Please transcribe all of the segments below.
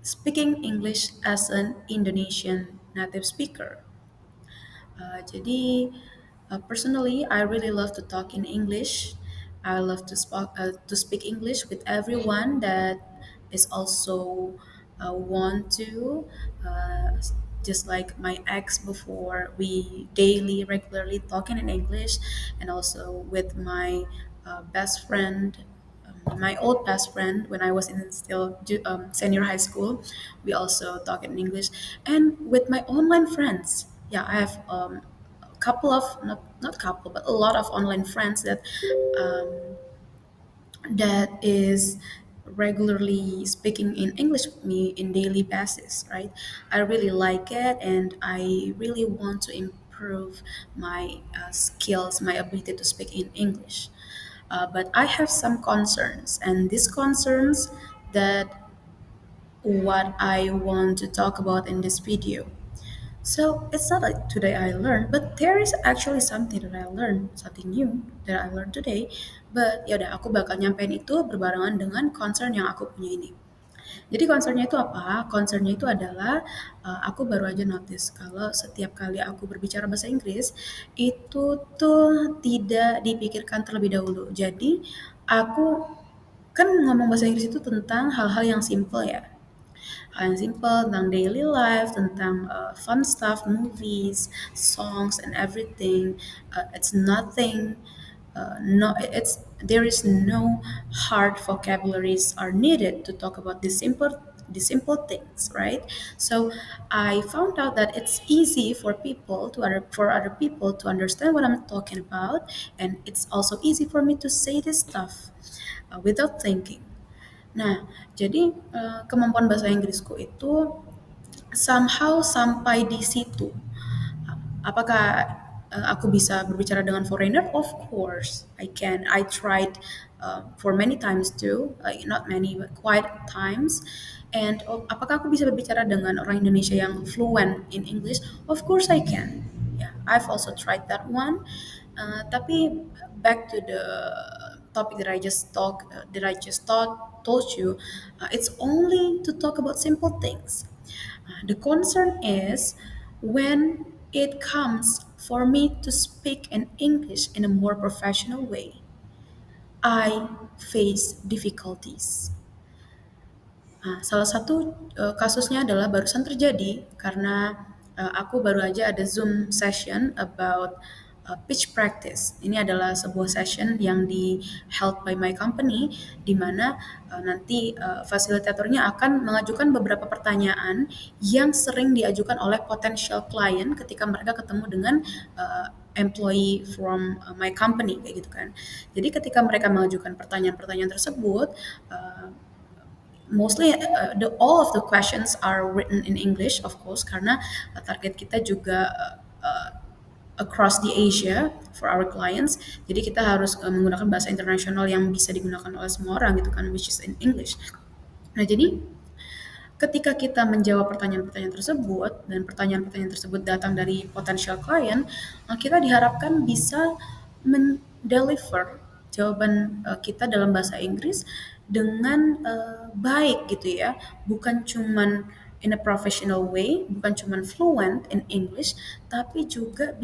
speaking English as an Indonesian native speaker. Jadi, personally, I really love to talk in English. I love to speak English with everyone that is also want to. Uh, just like my ex before, we daily, regularly talking in English, and also with my best friend, my old best friend when I was in still senior high school. We also talk in English, and with my online friends. Yeah, I have a couple of not couple but a lot of online friends um, that is regularly speaking in English with me in daily basis, right? I really like it, and I really want to improve my skills, my ability to speak in English. But I have some concerns, and these concerns that what I want to talk about in this video. So it's not like today I learned, but there is actually something that I learned, something new that I learned today. But ya udah, aku bakal nyampein itu berbarengan dengan concern yang aku punya ini. Jadi concernnya itu apa? Concernnya itu adalah aku baru aja notice kalau setiap kali aku berbicara bahasa Inggris itu tuh tidak dipikirkan terlebih dahulu. Jadi aku kan ngomong bahasa Inggris itu tentang hal-hal yang simple ya, hal yang simple tentang daily life, tentang fun stuff, movies, songs, and everything. It's nothing. No, it's there is no hard vocabularies are needed to talk about the simple things, right? So I found out that it's easy for other people to understand what I'm talking about, and it's also easy for me to say this stuff without thinking. Nah, jadi kemampuan bahasa Inggrisku itu somehow sampai di situ. Apakah aku bisa berbicara dengan foreigner? Of course, I can. I tried for many times too, not many but quite times. And apakah aku bisa berbicara dengan orang Indonesia yang fluent in English? Of course I can. Yeah, I've also tried that one. Tapi back to the topic that I just told you, it's only to talk about simple things. The concern is when it comes for me to speak in English in a more professional way, I face difficulties. Salah satu kasusnya adalah barusan terjadi karena aku baru aja ada Zoom session about pitch practice. Ini adalah sebuah session yang di held by my company, di mana nanti fasilitatornya akan mengajukan beberapa pertanyaan yang sering diajukan oleh potential client ketika mereka ketemu dengan employee from my company kayak gitu kan. Jadi ketika mereka mengajukan pertanyaan-pertanyaan tersebut, mostly all of the questions are written in English, of course, karena target kita juga across the Asia for our clients. Jadi kita harus menggunakan bahasa internasional yang bisa digunakan oleh semua orang gitu kan, which is in English. Nah, jadi ketika kita menjawab pertanyaan-pertanyaan tersebut dan pertanyaan-pertanyaan tersebut datang dari potential client, kita diharapkan bisa mendeliver jawaban kita dalam bahasa Inggris dengan baik gitu ya, bukan cuman in a professional way, bukan cuman fluent in English, tapi juga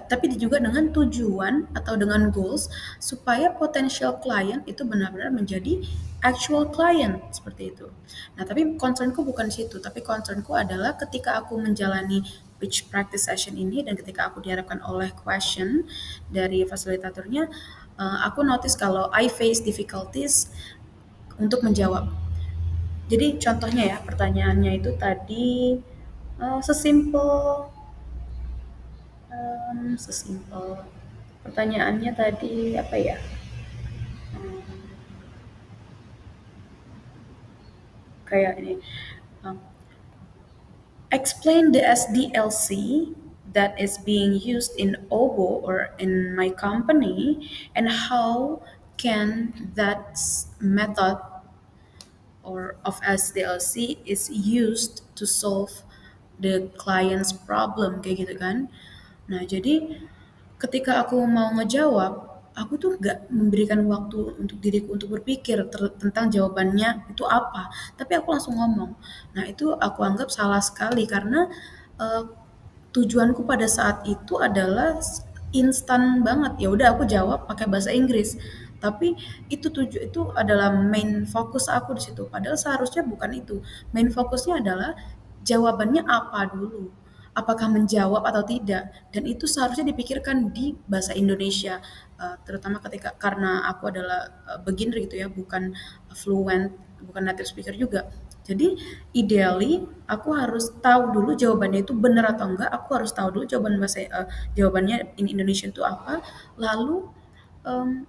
tapi juga dengan tujuan atau dengan goals supaya potential client itu benar-benar menjadi actual client seperti itu. Nah, tapi concernku bukan situ, tapi concernku adalah ketika aku menjalani pitch practice session ini dan ketika aku diharapkan oleh question dari fasilitatornya, aku notice kalau I face difficulties untuk menjawab. Jadi contohnya ya, pertanyaannya itu tadi sesimpel sesimpel pertanyaannya tadi apa ya? Kayak ini. um, Explain the SDLC that is being used in OBO or in my company, and how can method or of SDLC is used to solve the client's problem kayak gitu kan. Nah, jadi ketika aku mau ngejawab, aku tuh nggak memberikan waktu untuk diriku untuk berpikir tentang jawabannya itu apa, tapi aku langsung ngomong. Nah, itu aku anggap salah sekali karena eh, tujuanku pada saat itu adalah instan banget. Ya udah aku jawab pakai bahasa Inggris. Tapi itu adalah main fokus aku di situ. Padahal seharusnya bukan itu. Main fokusnya adalah jawabannya apa dulu. Apakah menjawab atau tidak. Dan itu seharusnya dipikirkan di bahasa Indonesia. Terutama ketika karena aku adalah beginner gitu ya, bukan fluent, bukan native speaker juga. Jadi ideally aku harus tahu dulu jawabannya itu benar atau enggak. Aku harus tahu dulu jawabannya in Indonesian itu apa. Lalu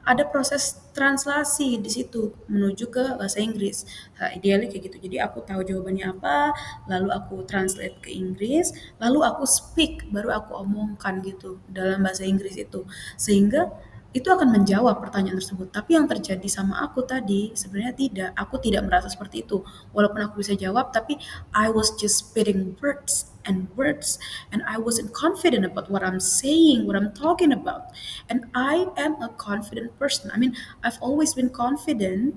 ada proses translasi di situ menuju ke bahasa Inggris. Idealnya kayak gitu. Jadi aku tahu jawabannya apa, lalu aku translate ke Inggris, lalu aku speak, baru aku omongkan gitu dalam bahasa Inggris itu. Sehingga itu akan menjawab pertanyaan tersebut. Tapi yang terjadi sama aku tadi sebenarnya tidak. Aku tidak merasa seperti itu. Walaupun aku bisa jawab, tapi I was just spitting words and words, and I wasn't confident about what I'm saying, what I'm talking about. And I am a confident person. I mean, I've always been confident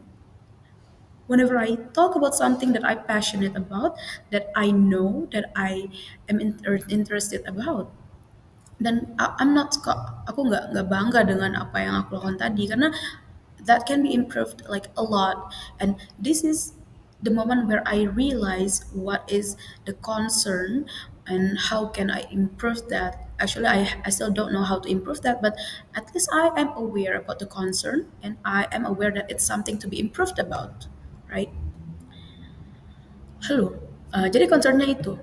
whenever I talk about something that I'm passionate about, that I know, that I am interested about. Dan I'm not aku nggak bangga dengan apa yang aku lakukan tadi karena that can be improved like a lot. And this is the moment where I realize what is the concern and how can I improve that. Actually, I still don't know how to improve that, but at least I am aware about the concern and I am aware that it's something to be improved about, right? Halo, jadi concernnya itu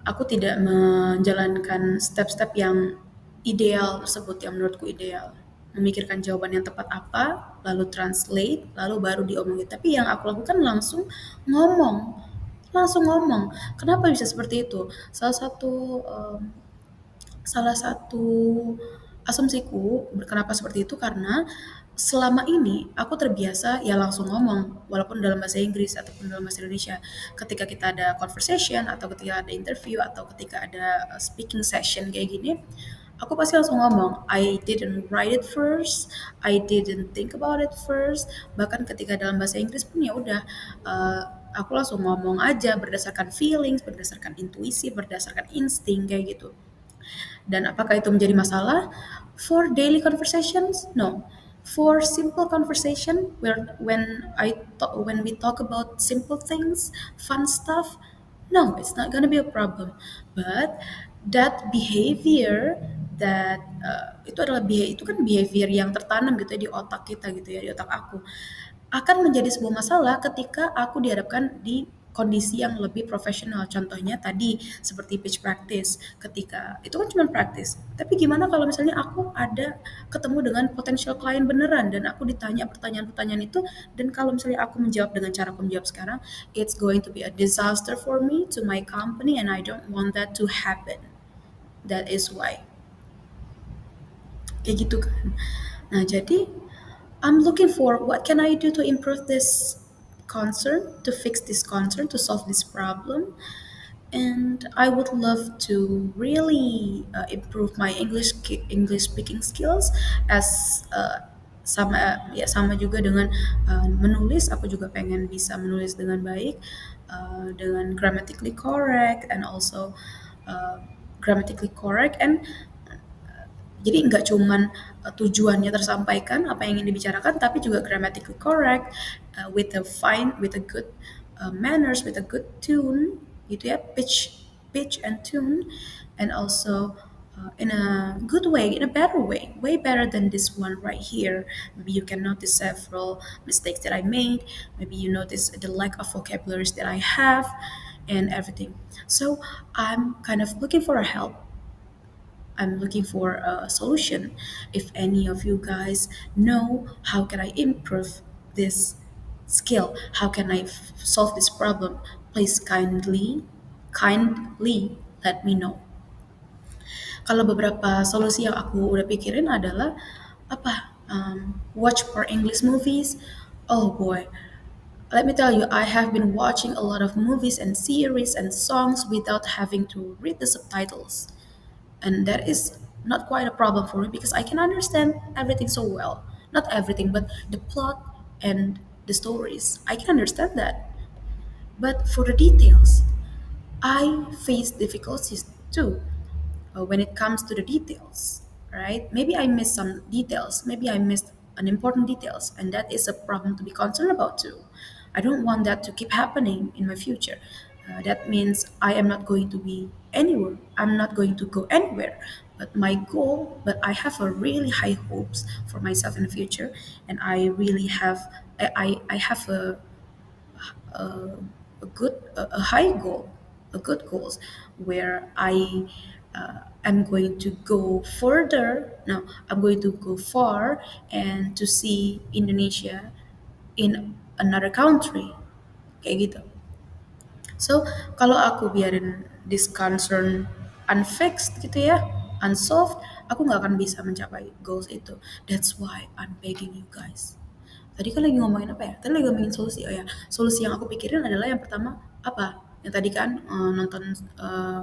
aku tidak menjalankan step-step yang ideal tersebut, yang menurutku ideal. Memikirkan jawaban yang tepat apa, lalu translate, lalu baru diomongin. Tapi yang aku lakukan ngomong, langsung ngomong. Kenapa bisa seperti itu? Salah satu asumsiku kenapa seperti itu karena selama ini aku terbiasa ya langsung ngomong walaupun dalam bahasa Inggris ataupun dalam bahasa Indonesia ketika kita ada conversation atau ketika ada interview atau ketika ada speaking session kayak gini aku pasti langsung ngomong. I didn't write it first, I didn't think about it first. Bahkan ketika dalam bahasa Inggris pun ya udah aku langsung ngomong aja berdasarkan feelings, berdasarkan intuisi, berdasarkan insting kayak gitu. Dan apakah itu menjadi masalah for daily conversations? No. For simple conversation, where when we talk about simple things, fun stuff, no, it's not gonna be a problem. But that behavior itu kan behavior yang tertanam gitu ya di otak kita gitu ya di otak aku akan menjadi sebuah masalah ketika aku dihadapkan di kondisi yang lebih profesional. Contohnya tadi seperti pitch practice. Ketika itu kan cuma practice. Tapi gimana kalau misalnya aku ada ketemu dengan potential klien beneran dan aku ditanya pertanyaan-pertanyaan itu dan kalau misalnya aku menjawab dengan cara aku menjawab sekarang, it's going to be a disaster for me to my company and I don't want that to happen. That is why. Kayak gitu kan. Nah, jadi I'm looking for what can I do to improve this concern, to fix this concern, to solve this problem. And I would love to really improve my English speaking skills as sama juga dengan menulis. Aku juga pengen bisa menulis dengan baik, dengan grammatically correct and also grammatically correct and jadi nggak cuman tujuannya tersampaikan apa yang ingin dibicarakan, tapi juga grammatically correct, with a good manners, with a good tune, gitu ya, pitch and tune, and also in a good way, in a better way better than this one right here. Maybe you can notice several mistakes that I made. Maybe you notice the lack of vocabularies that I have, and everything. So I'm kind of looking for a help. I'm looking for a solution. If any of you guys know how can I improve this skill, how can I solve this problem, please kindly let me know. Kalau beberapa solusi yang aku udah pikirin adalah apa? Watch more English movies. Oh boy, let me tell you, I have been watching a lot of movies and series and songs without having to read the subtitles. And that is not quite a problem for me because I can understand everything so well. Not everything, but the plot and the stories. I can understand that. But for the details, I face difficulties too when it comes to the details, right? Maybe I missed some details. Maybe I missed an important details, and that is a problem to be concerned about too. I don't want that to keep happening in my future. That means I am not going to be anywhere. I'm not going to go anywhere. But my goal, but I have a really high hopes for myself in the future, and I really have, I have a good a high goal, a good goals where I am going to go further. No, I'm going to go far and to see Indonesia in another country kayak gitu. So kalau aku biarin this concern unfixed gitu ya, unsolved, aku nggak akan bisa mencapai goals itu. That's why I'm begging you guys. Tadi kan lagi ngomongin apa ya? Tadi lagi ngomongin solusi. Oh ya, solusi yang aku pikirin adalah yang pertama apa? Yang tadi kan nonton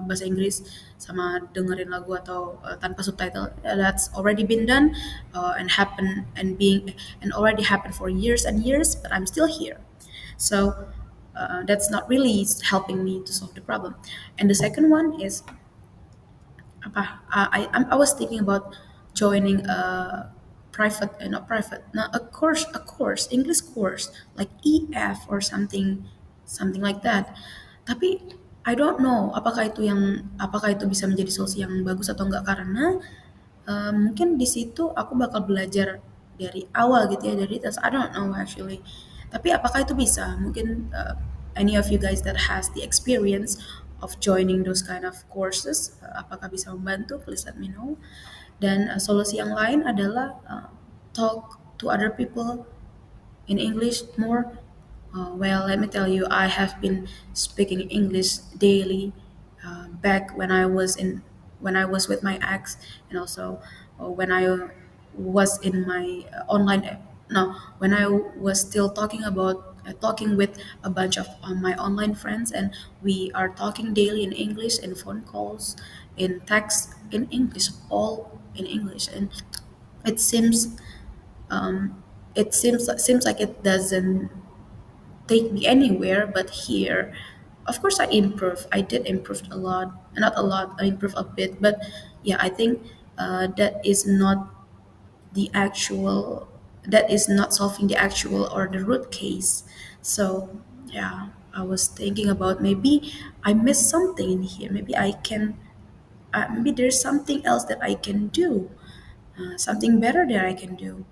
bahasa Inggris sama dengerin lagu atau tanpa subtitle. That's already been done and happen and being and already happened for years and years, but I'm still here. So that's not really helping me to solve the problem. And the second one is apa? I was thinking about joining a private, not private, no, a course, English course like EF or something like that. Tapi I don't know apakah itu bisa menjadi solusi yang bagus atau enggak karena mungkin di situ aku bakal belajar dari awal gitu ya dari tes. I don't know actually. Tapi apakah itu bisa? Mungkin any of you guys that has the experience of joining those kind of courses, apakah bisa membantu? Please let me know. Dan solusi yang lain adalah talk to other people in English more? Well, let me tell you, I have been speaking English daily back when I was with my ex, and also when I was in my online. No, when I was still talking with a bunch of my online friends, and we are talking daily in English in phone calls, in text in English, all in English, and it seems it seems like it doesn't take me anywhere but here. Of course I did improve a lot, not a lot, I improved a bit, but yeah, I think that is not the actual that is not solving the actual or the root case. So yeah, I was thinking about maybe I missed something in here. Maybe I can maybe there's something else that I can do, something better that I can do,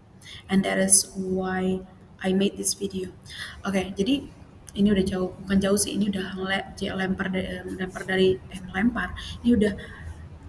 and that is why I made this video. Oke, jadi ini udah jauh, bukan jauh sih, ini udah lempar dari melempar. Ini udah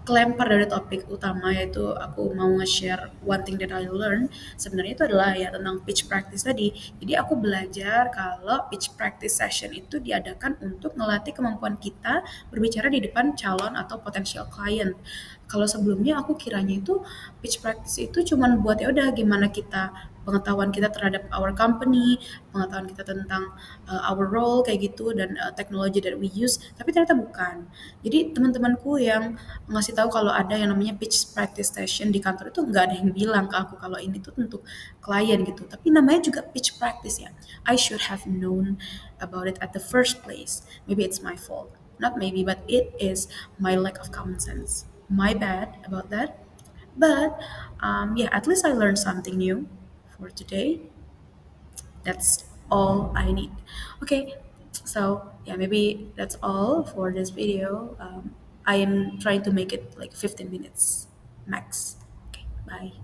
kelempar dari topik utama yaitu aku mau nge-share one thing that I learned. Sebenarnya itu adalah ya tentang pitch practice tadi. Jadi aku belajar kalau pitch practice session itu diadakan untuk ngelatih kemampuan kita berbicara di depan calon atau potential client. Kalau sebelumnya aku kiranya itu pitch practice itu cuman buat ya udah gimana kita pengetahuan kita terhadap our company, pengetahuan kita tentang our role kayak gitu dan teknologi that we use, tapi ternyata bukan. Jadi teman-temanku yang ngasih tahu kalau ada yang namanya pitch practice session di kantor itu nggak ada yang bilang ke aku kalau ini tuh untuk klien gitu. Tapi namanya juga pitch practice ya. I should have known about it at the first place. Maybe it's my fault. Not maybe, but it is my lack of common sense. My bad about that. But yeah, at least I learned something new for today. That's all I need. Okay, so yeah, maybe that's all for this video. I am trying to make it like 15 minutes max. Okay, bye.